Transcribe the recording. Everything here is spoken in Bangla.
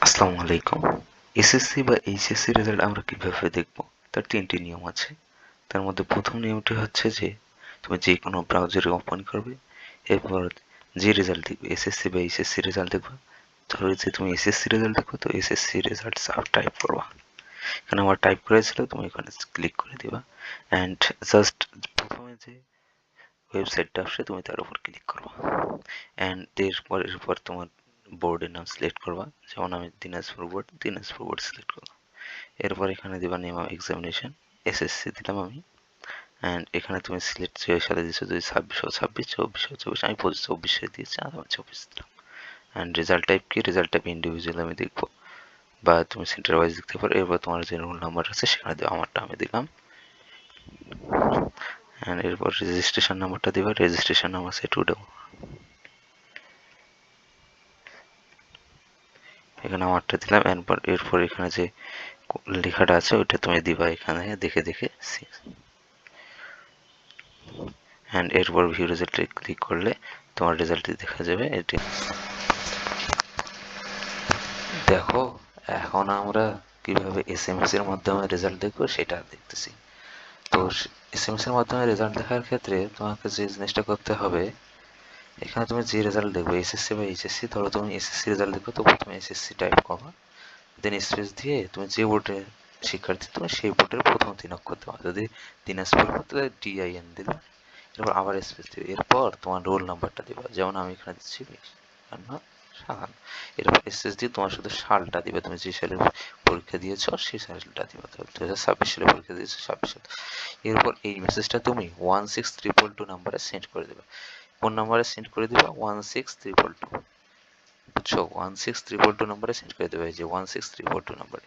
আসসালামু আলাইকুম। এসএসসি বা এইচএসসি রেজাল্ট আমরা কিভাবে দেখব? তার ৩ টি নিয়ম আছে। তার মধ্যে ১ম নিয়মটি হচ্ছে যে তুমি যেকোনো ব্রাউজারে ওপেন করবে। এরপর যে রেজাল্ট দেখবে এসএসসি বা এইচএসসি রেজাল্ট দেখবা। ধরো যে তুমি এসএসসি রেজাল্ট দেখো তো এসএসসি রেজাল্ট সাব টাইপ করবা। এখানে আমার টাইপ করা ছিল তুমি এখানে ক্লিক করে দিবা অ্যান্ড জাস্ট প্রথমে যে ওয়েবসাইটটা আসছে তুমি তার উপর ক্লিক করবা অ্যান্ড এরপর তোমার বোর্ডের নাম সিলেক্ট করবা। যেমন আমি দিনাজপুর বোর্ড সিলেক্ট করলাম। এরপর এখানে দিবা নেম অফ এক্সামিনেশন, এসএসসি দিলাম আমি। অ্যান্ড এখানে তুমি সিলেক্ট যে সালে দিচ্ছ যদি 26 24 আমি 24 দিয়েছি আর আমি 24 দিলাম। অ্যান্ড রেজাল্ট টাইপ কি? রেজাল্ট টাইপ ইন্ডিভিজুয়াল আমি দেখবো বা তুমি সেন্টার ওয়াইজ দেখতে পারো। এরপর তোমার যে রোল নাম্বার আছে সেখানে দেওয়া আমারটা আমি দিলাম। অ্যান্ড এরপর রেজিস্ট্রেশন নাম্বারটা দিবা, রেজিস্ট্রেশন নাম্বার সেট করে দেবো। এখানে আমারটা দিলাম। এরপর এখানে যে লেখাটা আছে ওইটা তুমি দিবা এখানে দেখে দেখে। অ্যান্ড এরপর ভিউ রেজাল্টে ক্লিক করলে তোমার রেজাল্টটি দেখা যাবে। এটি দেখো, এখন আমরা কিভাবে এসএমএস এর মাধ্যমে রেজাল্ট দেখবো সেটা দেখতেছি। তো এসএমএস এর মাধ্যমে রেজাল্ট দেখার ক্ষেত্রে তোমাকে যে জিনিসটা করতে হবে, এখানে তুমি যে রেজাল্ট দেখবে এসএসসি বা এইচএসসি, ধরো তুমি এসএসসি রেজাল্ট দেখবে তো প্রথমে এসএসসি টাইপ করবা, দেন স্পেস দিয়ে তুমি যে বোর্ডে শিক্ষার্থী তুমি সেই বোর্ডের প্রথম ৩ অক্ষর দেওয়া। যদি দিনাজপুর হতো DIN দিলা, এরপর আবার স্পেস দিবে। এরপর তোমার রোল নাম্বারটা দিবা, যেমন আমি এখানে দিচ্ছি ৫২ এরপর এসএস দিয়ে তোমার শুধু সালটা দিবে, তুমি যে সালে পরীক্ষা দিয়েছো সেই সালটা দিবা। ২০২৬ সালে পরীক্ষা দিয়েছো ২৬ সাল। এরপর এই মেসেজটা তুমি 16322 নাম্বারে সেন্ড করে দেবে। কোন নাম্বারে সেন্ড করে দিবা? 16322, বুঝছো? 16322 নাম্বারে সেন্ড করে দেবে, এই যে 16322 নাম্বারে।